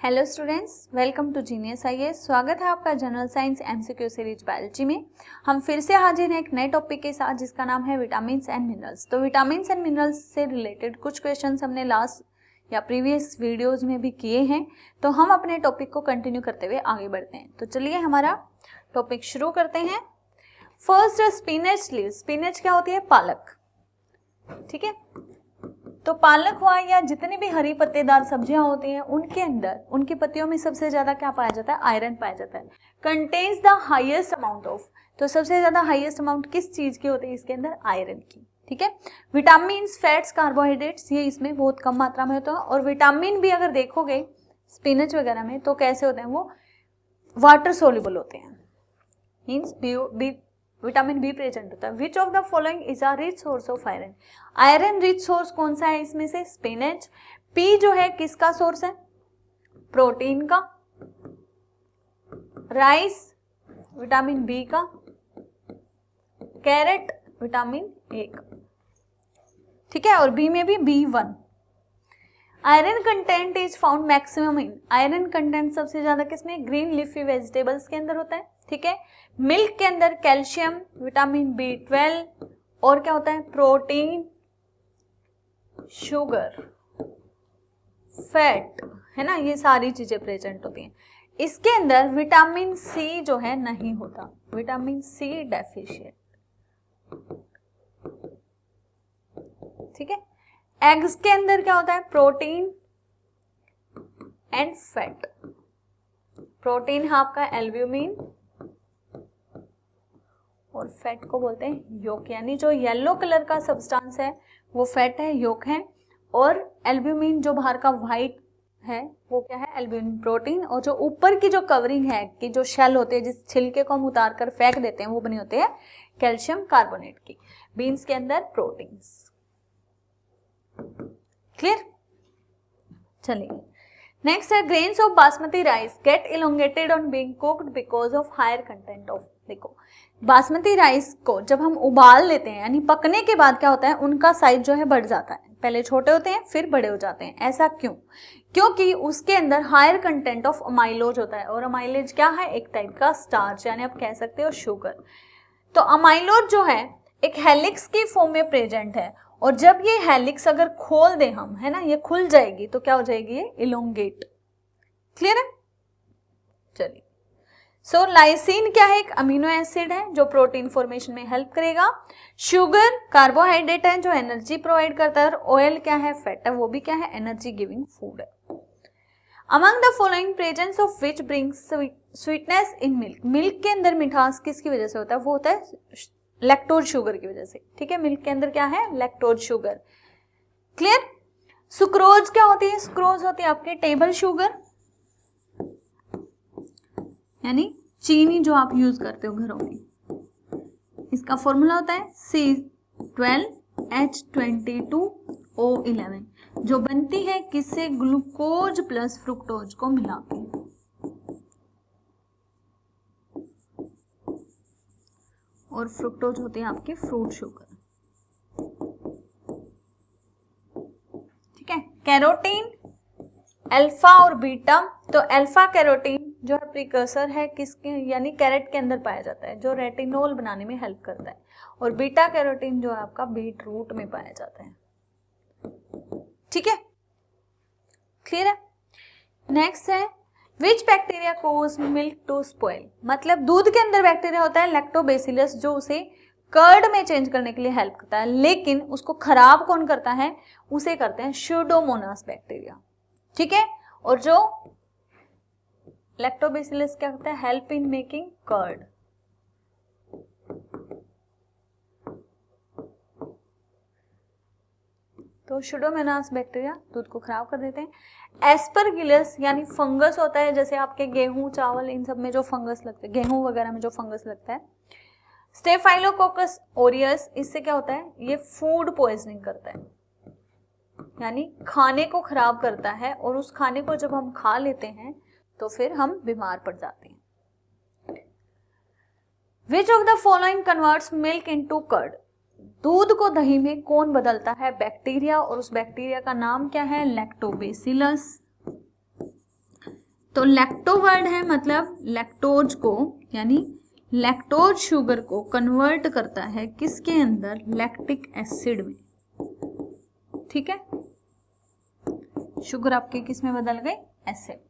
Hello students, welcome to Genius IAS. स्वागत है आपका general science MCQ series biology में। हम फिर से हाजिर हैं एक नए टॉपिक के साथ जिसका नाम है विटामिन्स एंड मिनरल्स। तो विटामिन्स एंड मिनरल्स से रिलेटेड कुछ क्वेश्चंस हमने लास्ट या प्रीवियस वीडियोस में भी किए हैं, तो हम अपने टॉपिक को कंटिन्यू करते हुए आगे बढ़ते हैं। तो चलिए हमारा टॉपिक शुरू करते हैं। First, spinach leaves. स्पिनच क्या होती है? पालक। ठीक है, तो पालक हुआ या जितनी भी हरी पत्तेदार सब्जियां होती हैं उनके अंदर, उनकी पत्तियों में सबसे ज्यादा क्या पाया जाता है? आयरन पाया जाता है। Contains the highest amount of, तो सबसे ज्यादा हाईएस्ट अमाउंट किस चीज की होती है इसके अंदर? आयरन की। ठीक है, विटामिन, फैट्स, कार्बोहाइड्रेट्स ये इसमें बहुत कम मात्रा में होता है। और विटामिन भी अगर देखोगे स्पिनच वगैरह में तो कैसे होते हैं? वो वाटर सोल्यूबल होते हैं, मीन्स विटामिन बी प्रेजेंट होता है। विच of the following is a rich source of iron? Iron rich source कौन सा है इसमें से? स्पिनच। पी जो है किसका सोर्स है? प्रोटीन का। राइस विटामिन बी का। कैरेट विटामिन ए का। ठीक है, और बी में भी B1। Iron content is found maximum in, iron content सबसे ज्यादा किसमें? ग्रीन लीफी वेजिटेबल्स के अंदर होता है। ठीक है, मिल्क के अंदर कैल्शियम, विटामिन B12 और क्या होता है? प्रोटीन, शुगर, फैट, है ना, ये सारी चीजें प्रेजेंट होती हैं। इसके अंदर विटामिन सी जो है नहीं होता, विटामिन सी डेफिशिएंट। ठीक है, एग्स के अंदर क्या होता है? Protein and fat. प्रोटीन है आपका एल्ब्यूमिन और फैट को बोलते हैं योक, यानी जो येलो कलर का सब्सटेंस है वो फैट है, योक है। और एल्ब्यूमिन जो बाहर का व्हाइट है वो क्या है? Albumin protein. और जो ऊपर की जो कवरिंग है कि जो शेल होते हैं, जिस छिलके को हम उतार कर फेंक देते हैं, वो बनी होती है कैल्शियम कार्बोनेट की। बीन्स के अंदर प्रोटीन्स। क्लियर? चलिए नेक्स्ट है, grains of basmati rice get elongated on being cooked because of higher content of. देखो, बासमती राइस को जब हम उबाल लेते हैं यानी पकने के बाद क्या होता है? उनका साइज जो है बढ़ जाता है। पहले छोटे होते हैं फिर बड़े हो जाते हैं। ऐसा क्यों? क्योंकि उसके अंदर हायर कंटेंट ऑफ अमाइलोज होता है। और अमाइलेज क्या है? एक टाइप का स्टार्च, यानी आप कह सकते हो शुगर। तो अमाइलोज जो है एक हेलिक्स की फॉर्म में प्रेजेंट है। और जब ये हेलिक्स अगर खोल दें हम, है ना, ये खुल जाएगी तो क्या हो जाएगी? ये इलोंगेट। क्लियर है? चलिए, सो लाइसिन क्या है? एक अमीनो एसिड है जो प्रोटीन फॉर्मेशन में हेल्प करेगा। शुगर कार्बोहाइड्रेट है जो एनर्जी प्रोवाइड करता है। और ऑयल क्या है? फैट है, वो भी क्या है? एनर्जी गिविंग फूड है। Among the following presence of which brings sweetness in milk. Milk के अंदर मिठास किसकी वजह से होता है? वो होता है लैक्टोज शुगर की वजह से। ठीक है, मिल्क के अंदर क्या है? Lactose sugar. क्लियर? सुक्रोज क्या होती है? सुक्रोज होती है आपकी टेबल शुगर, यानी चीनी जो आप यूज करते हो घरों में। इसका फॉर्मूला होता है C12H22O11, जो बनती है किससे? ग्लूकोज प्लस फ्रुक्टोज को मिला के। और फ्रुक्टोज होती है आपकी फ्रूट शुगर। ठीक है, कैरोटीन, अल्फा और बीटा। तो अल्फा कैरोटीन जो है प्रिकर्सर है किसके? यानी कैरेट के अंदर पाया जाता है, जो रेटिनोल बनाने में हेल्प करता है। और बीटा कैरोटीन जो है आपका बीट रूट में पाया जाता है। ठीक है, क्लियर है? नेक्स्ट है, which bacteria cause milk to spoil. मतलब दूध के अंदर बैक्टीरिया होता है लैक्टोबैसिलस, जो उसे कर्ड में चेंज करने के लिए हेल्प करता है। लेकिन उसको खराब कौन करता है? उसे करते हैं स्यूडोमोनास बैक्टीरिया। ठीक है, और जो लैक्टोबैसिलस क्या करता है? Help in making curd. तो स्यूडोमोनास बैक्टीरिया दूध को खराब कर देते हैं। एस्परगिलस यानी फंगस होता है, जैसे आपके गेहूं, चावल, इन सब में जो फंगस लगता है, गेहूं वगैरह में जो फंगस लगता है। स्टेफाइलोकोकस ओरियस, इससे क्या होता है? ये फूड पॉइजनिंग करता है, यानी खाने को खराब करता है। और उस खाने को जब हम खा लेते हैं तो फिर हम बीमार पड़ जाते हैं। Which of the following converts milk into curd. दूध को दही में कौन बदलता है? बैक्टीरिया। और उस बैक्टीरिया का नाम क्या है? लैक्टोबैसिलस। तो लैक्टो वर्ड है मतलब लैक्टोज को यानी लैक्टोज शुगर को कन्वर्ट करता है किसके अंदर, लैक्टिक एसिड में। ठीक है, शुगर आपके किस में बदल गई, एसिड।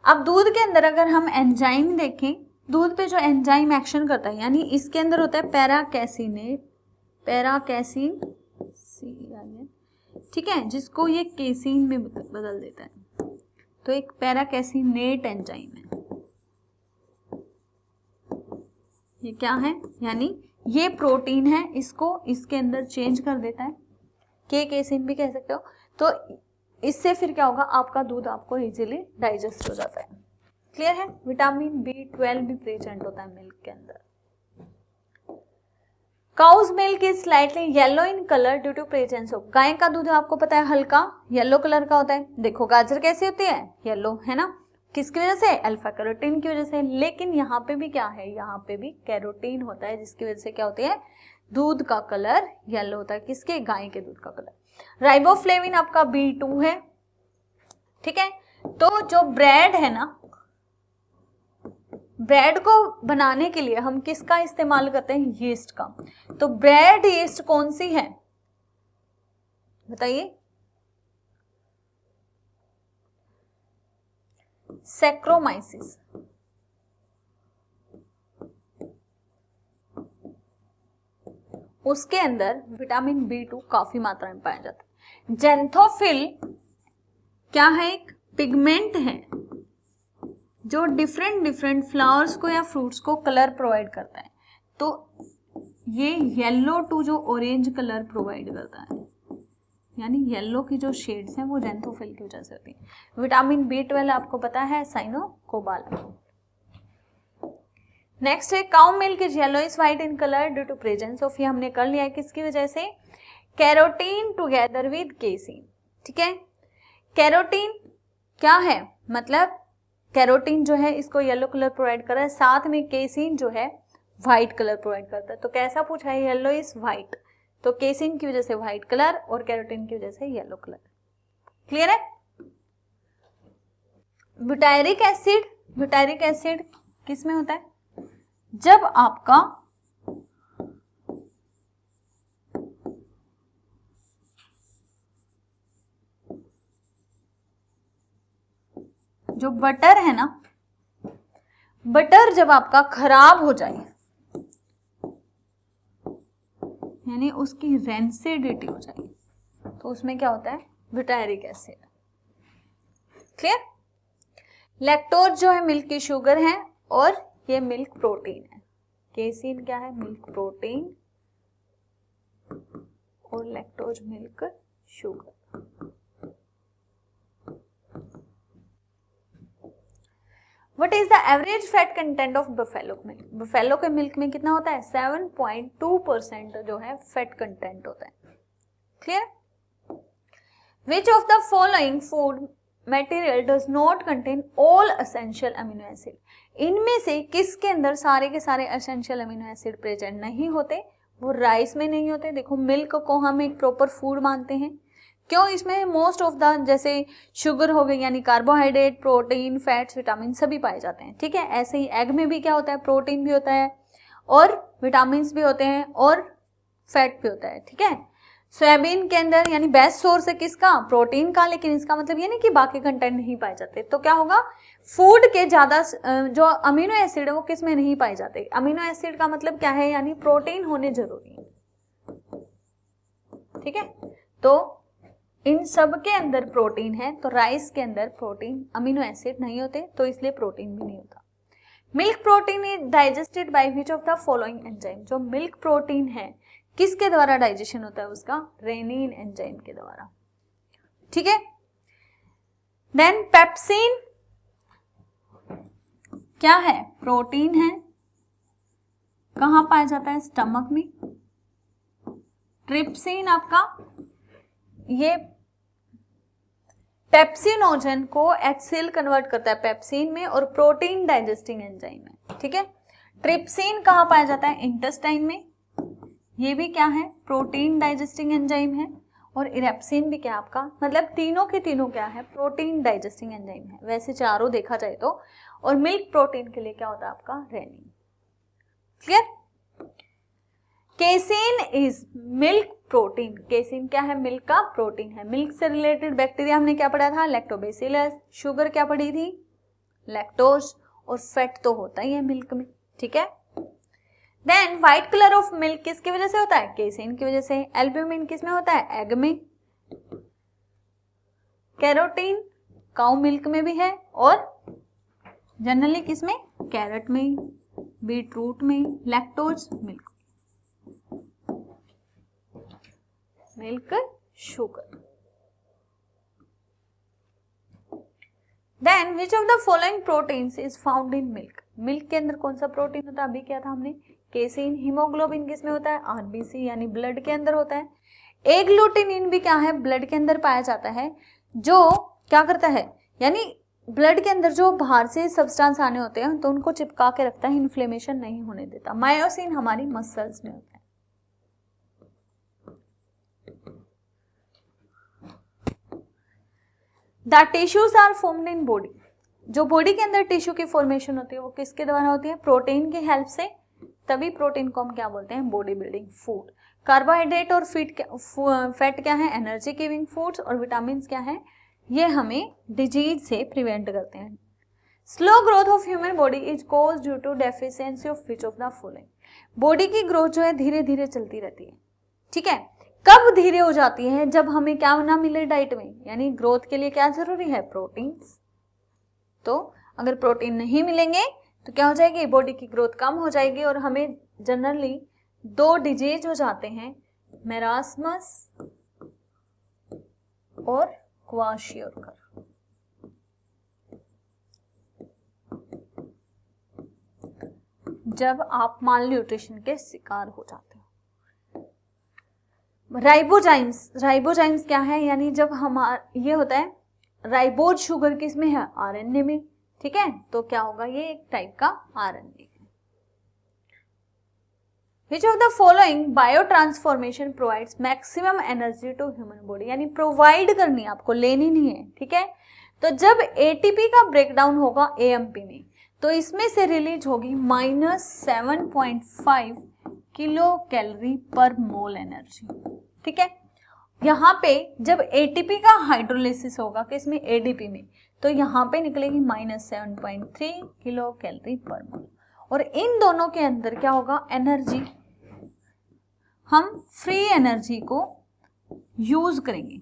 अब दूध के अंदर अगर हम एंजाइम देखें, दूध पे जो एंजाइम एक्शन करता है यानी इसके अंदर होता है पैराकैसिनेट, पैराकैसिन, ठीक है, जिसको ये केसीन में बदल देता है, तो एक पैराकैसिनेट एंजाइम है। ये क्या है, यानी ये प्रोटीन है, इसको इसके अंदर चेंज कर देता है, के केसीन भी कह सकते हो। तो इससे फिर क्या होगा, आपका दूध आपको इजीली डाइजेस्ट हो जाता है। क्लियर है। विटामिन B12 भी प्रेजेंट होता है मिल्क के अंदर। Cows milk is slightly yellow in colour due to presence of, गाय का दूध आपको पता है हल्का येलो कलर का होता है। देखो गाजर कैसी होती है, येलो, है ना, किसकी वजह से, अल्फा कैरोटीन की वजह से। लेकिन यहाँ पे भी क्या है, यहाँ पे भी कैरोटीन होता है, जिसकी वजह से क्या होती है, दूध का कलर येलो होता है। किसके, गाय के दूध का कलर। राइबोफ्लेविन आपका B2 है। ठीक है, तो जो ब्रेड है ना, ब्रेड को बनाने के लिए हम किसका इस्तेमाल करते हैं, यीस्ट का। तो ब्रेड यीस्ट कौन सी है बताइए, सैक्रोमाइसिस। उसके अंदर विटामिन B2 काफी मात्रा में पाया जाता है। जेंथोफिल क्या है, एक पिगमेंट है जो डिफरेंट डिफरेंट फ्लावर्स को या फ्रूट्स को कलर प्रोवाइड करता है। तो ये येलो टू जो ऑरेंज कलर प्रोवाइड करता है, यानी येलो की जो शेड्स हैं वो जेंथोफिल की वजह से होती है। विटामिन B12 आपको पता है साइनोकोबालामिन। नेक्स्ट है cow milk is yellowish white in colour due to presence of, ये हमने कर लिया है किसकी वजह से, कैरोटीन टुगेदर विद केसीन। ठीक है, कैरोटीन क्या है, मतलब कैरोटीन जो है इसको येलो कलर प्रोवाइड कर रहा है, साथ में केसीन जो है व्हाइट कलर प्रोवाइड करता है। तो कैसा पूछा है, येलो इज व्हाइट, तो केसीन की वजह से व्हाइट कलर और कैरोटीन की वजह से येलो कलर। क्लियर है। ब्यूटायरिक एसिड, ब्यूटायरिक एसिड किस में होता है, जब आपका जो बटर है ना, बटर जब आपका खराब हो जाए यानी उसकी रेंसिडिटी हो जाए, तो उसमें क्या होता है, ब्यूटायरिक एसिड। क्लियर। लैक्टोज जो है मिल्क की शुगर है और ये मिल्क प्रोटीन है। केसीन क्या है, मिल्क प्रोटीन, और lactose milk sugar. What is the average fat content of buffalo milk? buffalo के मिल्क में कितना होता है, 7.2% जो है फैट कंटेंट होता है। Clear. Which of the following food material does not contain all essential amino acid? इनमें से किसके अंदर सारे के सारे एसेंशियल अमीनो एसिड प्रेजेंट नहीं होते, वो राइस में नहीं होते। देखो मिल्क को हम एक प्रॉपर फूड मानते हैं, क्यों, इसमें मोस्ट ऑफ द जैसे शुगर हो गई यानी कार्बोहाइड्रेट, प्रोटीन, फैट्स, विटामिन सभी पाए जाते हैं। ठीक है, ऐसे ही एग में भी क्या होता है, प्रोटीन भी होता है और विटामिन भी होते हैं और फैट भी होता है। ठीक है, सोयाबीन के अंदर यानी बेस्ट सोर्स है किसका, प्रोटीन का, लेकिन इसका मतलब ये नहीं कि बाकी कंटेंट नहीं पाए जाते। तो क्या होगा, फूड के ज्यादा जो अमीनो एसिड है वो किस में नहीं पाए जाते। अमीनो एसिड का मतलब क्या है, यानी प्रोटीन होने जरूरी है। ठीक है, तो इन सब के अंदर प्रोटीन है, तो राइस के अंदर प्रोटीन अमीनो एसिड नहीं होते, तो इसलिए प्रोटीन भी नहीं होता। Milk protein is digested by which of the following enzyme, जो मिल्क प्रोटीन है किसके द्वारा डाइजेशन होता है उसका, रेनिन एंजाइम के द्वारा। ठीक है, देन पेप्सिन क्या है, प्रोटीन है, कहां पाया जाता है, स्टमक में। ट्रिप्सिन आपका ये पेप्सिनोजन को एचसीएल कन्वर्ट करता है पेप्सिन में, और प्रोटीन डाइजेस्टिंग एंजाइम है। ठीक है, ट्रिप्सिन कहां पाया जाता है, इंटेस्टाइन में, ये भी क्या है, प्रोटीन डाइजेस्टिंग एंजाइम है। और इरेप्सिन भी क्या आपका, मतलब तीनों के तीनों क्या है, प्रोटीन डाइजेस्टिंग एंजाइम है वैसे चारों देखा जाए तो। और मिल्क प्रोटीन के लिए क्या होता है आपका, rennin. Clear. Casein is milk protein. Casein क्या है, मिल्क का प्रोटीन है। मिल्क से रिलेटेड बैक्टीरिया हमने क्या पढ़ा था, लैक्टोबैसिलस। शुगर क्या पढ़ी थी, लैक्टोज। और फैट तो होता ही है मिल्क में, ठीक है। Then white colour of milk किसकी वजह से होता है, केसीन की वजह से। एल्ब्यूमिन किस में होता है, एग में। कैरोटीन काउ मिल्क में भी है, और जनरली किस में, कैरेट में, बीट रूट में। Lactose milk, milk sugar. Then which of the following proteins is found in milk. Milk के अंदर कौन सा प्रोटीन होता है, अभी क्या था हमने, केसीन। हीमोग्लोबिन किस में होता है, आरबीसी यानी ब्लड के अंदर होता है। एग्लूटिनिन भी क्या है, ब्लड के अंदर पाया जाता है, जो क्या करता है, यानी ब्लड के अंदर जो बाहर से सब्सटेंस आने होते हैं तो उनको चिपका के रखता है, इन्फ्लेमेशन नहीं होने देता। मायोसिन हमारी मसल्स में होता है। The tissues are formed in body. जो बॉडी के अंदर टिश्यू की फॉर्मेशन होती है वो किसके द्वारा होती है, प्रोटीन की हेल्प से। तभी प्रोटीन को हम क्या बोलते हैं, बॉडी बिल्डिंग फूड। कार्बोहाइड्रेट और फैट क्या है, एनर्जी गिविंग फूड्स। और विटामिन क्या है, ये हमें डिजीज से प्रिवेंट करते हैं। Slow growth of human body is cause due to deficiency of which of the following. Body की ग्रोथ जो है धीरे धीरे चलती रहती है, ठीक है। कब धीरे हो जाती है, जब हमें क्या ना मिले डाइट में, यानी ग्रोथ के लिए क्या जरूरी है, प्रोटीन्स। तो अगर प्रोटीन नहीं मिलेंगे तो क्या हो जाएगी, बॉडी की ग्रोथ कम हो जाएगी और हमें जनरली 2 डिजीज हो जाते हैं, मेरास्मस और क्वाशियोरकर। जब आप माल न्यूट्रिशन के शिकार हो जाते हो। राइबोजाइम्स क्या है, यानी जब ये होता है, राइबोज शुगर किस में है, आरएनए में, ठीक है। तो क्या होगा, ये एक टाइप का आरएनए है। Which of the following biotransformation provides maximum energy to human body, यानी प्रोवाइड करनी आपको, लेनी नहीं है, ठीक है। तो जब एटीपी का ब्रेकडाउन होगा एएमपी में, तो इसमें से रिलीज होगी -7.5 किलो कैलोरी पर मोल एनर्जी, ठीक है। यहाँ पे जब एटीपी का हाइड्रोलिसिस होगा किसमें, एडीपी में, तो यहाँ पे निकलेगी -7.3 किलो कैलोरी पर मोल। और इन दोनों के अंदर क्या होगा, एनर्जी, हम फ्री एनर्जी को यूज करेंगे,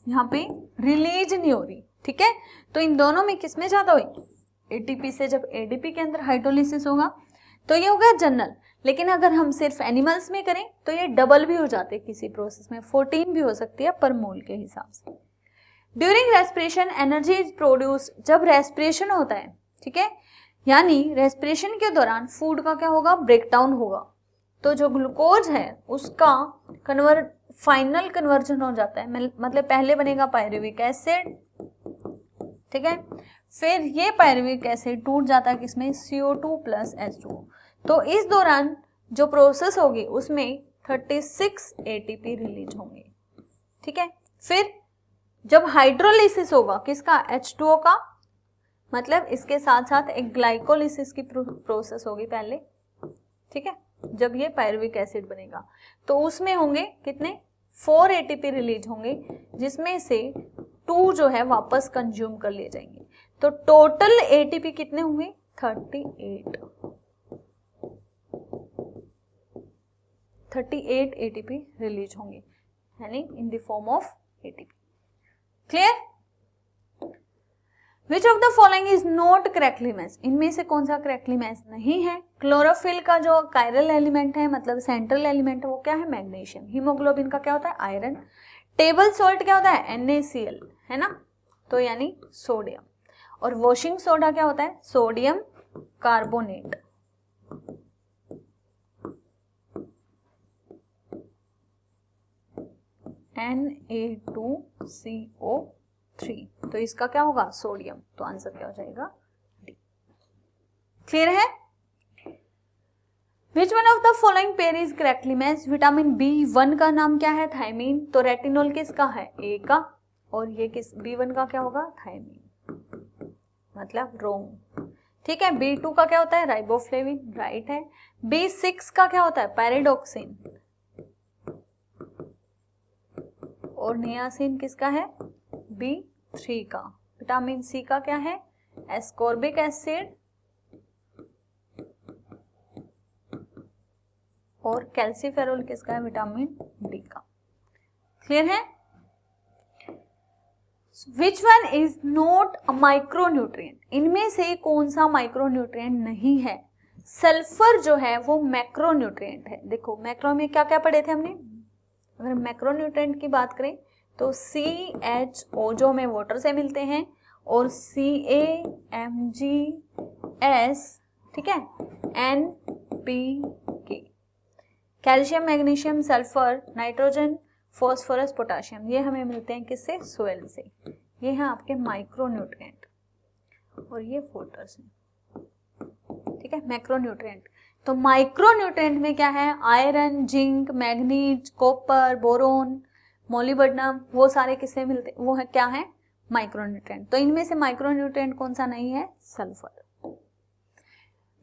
यहाँ पे रिलीज नहीं हो रही, ठीक है। तो इन दोनों में किसमें ज्यादा हुई, एटीपी से। जब एडीपी के अंदर हाइड्रोलिसिस होगा तो ये होगा जनरल, लेकिन अगर हम सिर्फ एनिमल्स में करें तो ये डबल भी हो जाते हैं किसी प्रोसेस में, 14 भी हो सकती है पर मोल के हिसाब से। During respiration energy is produced, जब रेस्पिरेशन होता है, ठीक है, यानी रेस्पिरेशन के दौरान फूड का क्या होगा, ब्रेकडाउन होगा, तो जो ग्लूकोज है उसका फाइनल कन्वर्जन हो जाता है, मतलब पहले बनेगा पायरुविक एसिड, ठीक है, फिर ये पायरुविक एसिड टूट जाता है किसमें, CO2 + H2O। तो इस दौरान जो प्रोसेस होगी उसमें 36 ATP रिलीज होंगे, ठीक है। फिर जब हाइड्रोलिसिस होगा किसका, H2O का, मतलब इसके साथ साथ एक ग्लाइकोलिसिस की प्रोसेस होगी पहले, ठीक है। जब ये पायरुविक एसिड बनेगा तो उसमें होंगे कितने, 4 ATP रिलीज होंगे, जिसमें से 2 जो है वापस कंज्यूम कर लिए जाएंगे। तो टोटल ATP कितने होंगे, 38 ATP रिलीज होंगे, यानी in the form of ATP। Clear. Which of the following is not correctly match, इनमें से कौन सा करेक्टली मैच नहीं है। क्लोरोफिल का जो कायरल एलिमेंट है, मतलब सेंट्रल एलिमेंट है, वो क्या है, मैग्नीशियम। हीमोग्लोबिन का क्या होता है, आयरन। टेबल सॉल्ट क्या होता है, NaCl, है ना, तो यानी सोडियम। और वॉशिंग सोडा क्या होता है, सोडियम कार्बोनेट। Na2CO3, तो इसका क्या होगा, सोडियम। तो आंसर क्या हो जाएगा, डी। क्लियर है। Which one of the following pair is correctly match? Vitamin B1 का नाम क्या है? थायमीन। तो रेटिनॉल किसका है? ए का। और ये किस B1 का क्या होगा? थायमीन, मतलब रोंग। ठीक है। B2 का क्या होता है? राइबोफ्लेविन, राइट है। B6 का क्या होता है? पैराडॉक्सिन। और नियासिन किसका है? B3 का। विटामिन C का क्या है? एस्कॉर्बिक एसिड और कैल्सीफेरोल किसका है? विटामिन D का। क्लियर है? Which one is not a micronutrient? इनमें से कौन सा माइक्रोन्यूट्रिएंट नहीं है? सल्फर जो है वो मैक्रोन्यूट्रिएंट है। देखो मैक्रो में क्या क्या पढ़े थे हमने? अगर मैक्रोन्यूट्रिएंट की बात करें तो CHO जो हमें वाटर से मिलते हैं, और CaMgS, ठीक है, NPK, calcium, magnesium, sulphur, nitrogen, phosphorus, potassium, ये हमें मिलते हैं किससे? सोइल से। ये हैं आपके माइक्रोन्यूट्रिएंट और ये वाटर से। ठीक है, मैक्रोन्यूट्रिएंट। तो माइक्रोन्यूट्रिएंट में क्या है? Iron, zinc, manganese, copper, boron, molybdenum, वो सारे किससे मिलते? वो है क्या है? माइक्रोन्यूट्रिएंट। तो इनमें से माइक्रोन्यूट्रिएंट कौन सा नहीं है? Sulphur.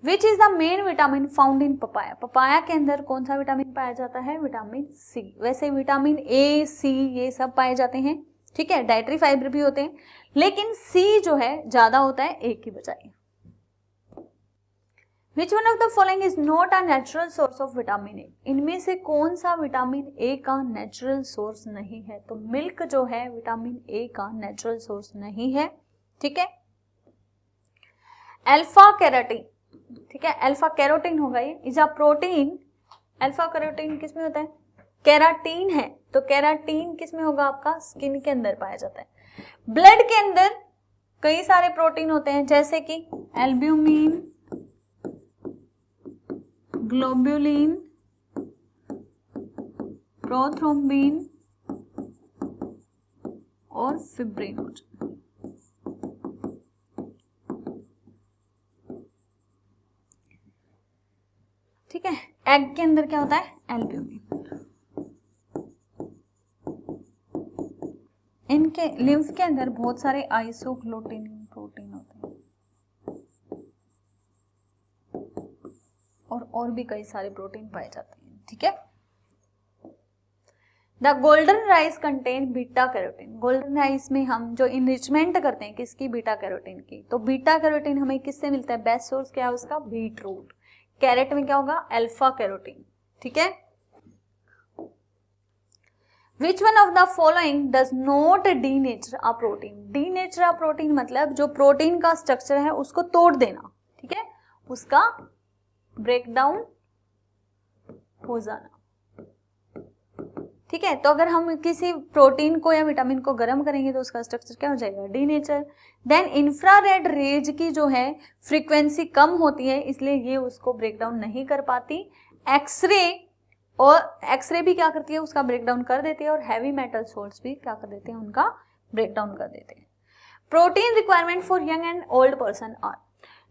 Which is the main vitamin found in papaya? Papaya के अंदर कौन सा विटामिन पाया जाता है? Vitamin C। वैसे विटामिन A, C ये सब पाए जाते हैं, ठीक है, डाइटरी फाइबर भी होते हैं, लेकिन C जो है ज्यादा होता है A की बजाय। Which one of the following is not a natural source of vitamin A? इनमें से कौन सा विटामिन A का नेचुरल सोर्स नहीं है? तो मिल्क जो है विटामिन A का नेचुरल सोर्स नहीं है। ठीक है। अल्फा कैरोटीन, ठीक है, अल्फा कैरोटीन होगा, ये is a protein. Alpha carotene किस में होता है? केराटीन है। तो केराटीन किस में होगा? आपका स्किन के अंदर पाया जाता है। ब्लड के अंदर कई सारे प्रोटीन होते हैं, जैसे कि एल्ब्यूमिन, ग्लोब्युलिन, प्रोथ्रोम्बिन और फिब्रिनोजन। ठीक है। एग के अंदर क्या होता है? एल्ब्यूमिन। इनके लिम्फ के अंदर बहुत सारे आइसोग्लूटिन प्रोटीन होते हैं और भी कई सारे प्रोटीन पाए जाते हैं। ठीक है। The golden rice contain beta carotene. Golden rice में हम जो इनरिचमेंट करते हैं किसकी? बीटा कैरोटीन की। तो बीटा कैरोटीन हमें किससे मिलता है? बेस्ट सोर्स क्या है उसका? Beet root. कैरेट में क्या होगा? Alpha carotene. ठीक है। Which one of the following does not denature a protein? Denature a protein मतलब जो प्रोटीन का स्ट्रक्चर है उसको तोड़ देना, ठीक है, उसका ब्रेक डाउन हो जाना। ठीक है। तो अगर हम किसी प्रोटीन को या विटामिन को गर्म करेंगे तो उसका स्ट्रक्चर क्या हो जाएगा? डीनेचर। देन इंफ्रारेड रेज की जो है फ्रीक्वेंसी कम होती है, इसलिए ये उसको ब्रेक डाउन नहीं कर पाती। एक्सरे, और एक्सरे भी क्या करती है? उसका ब्रेक डाउन कर देती है। और हैवी मेटल सोल्ट्स भी क्या कर देते हैं? उनका ब्रेक डाउन कर देते हैं। Protein requirement for young and old person are.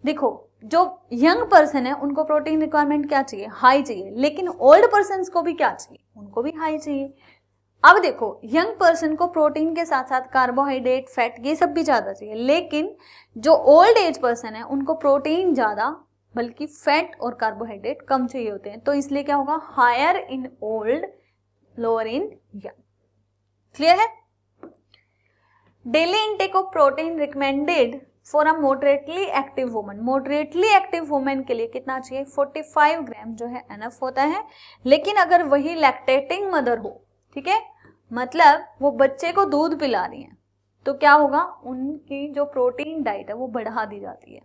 देखो जो यंग पर्सन है उनको प्रोटीन रिक्वायरमेंट क्या चाहिए? हाई चाहिए। लेकिन ओल्ड पर्सन को भी क्या चाहिए? उनको भी हाई चाहिए। अब देखो यंग पर्सन को प्रोटीन के साथ साथ कार्बोहाइड्रेट, फैट ये सब भी ज्यादा चाहिए, लेकिन जो ओल्ड एज पर्सन है उनको प्रोटीन ज्यादा बल्कि फैट और कार्बोहाइड्रेट कम चाहिए होते हैं। तो इसलिए क्या होगा? Higher in old, lower in young. Clear है? Daily intake of protein recommended for a moderately active woman. Moderately active women के लिए कितना चाहिए? 45 ग्राम जो है एनफ होता है। लेकिन अगर वही लैक्टेटिंग मदर हो, ठीक है, मतलब वो बच्चे को दूध पिला रही हैं, तो क्या होगा? उनकी जो प्रोटीन डाइट है वो बढ़ा दी जाती है।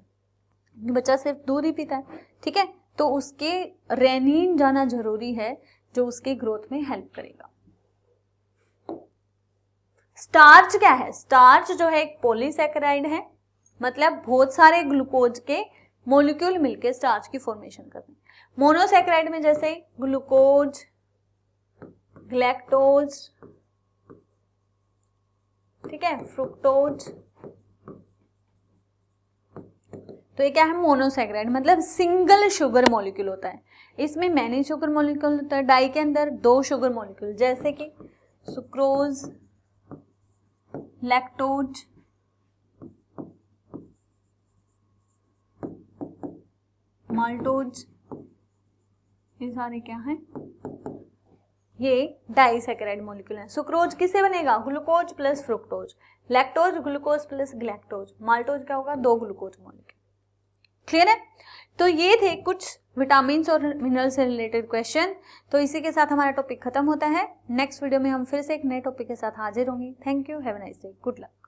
बच्चा सिर्फ दूध ही पीता है, ठीक है, तो उसके रेनिन जाना जरूरी है जो उसकी ग्रोथ में हेल्प करेगा। स्टार्च क्या है? स्टार्च जो है एक पॉलीसैकेराइड है, मतलब बहुत सारे ग्लूकोज के मॉलिक्यूल मिलके स्टार्च की फॉर्मेशन करते हैं। मोनोसैकेराइड में जैसे ग्लूकोज, ग्लैक्टोज, ठीक है, फ्रुक्टोज, तो ये क्या है? मोनोसैकेराइड मतलब सिंगल शुगर मॉलिक्यूल होता है। इसमें मैनी शुगर मॉलिक्यूल होता है, डाई के अंदर 2 शुगर मॉलिक्यूल, जैसे कि सुक्रोज, लैक्टोज, माल्टोज, ये सारे क्या हैं, ये डाइसैकेराइड मॉलिक्यूल हैं। सुक्रोज किससे बनेगा, glucose plus fructose, lactose glucose plus galactose, maltose क्या होगा, 2 ग्लूकोज मॉलिक्यूल। क्लियर है। तो ये थे कुछ विटामिन्स और मिनरल से रिलेटेड क्वेश्चन। तो इसी के साथ हमारा टॉपिक खत्म होता है। नेक्स्ट वीडियो में हम फिर से एक नए टॉपिक के साथ हाजिर होंगे। Thank you, have a nice day, good luck.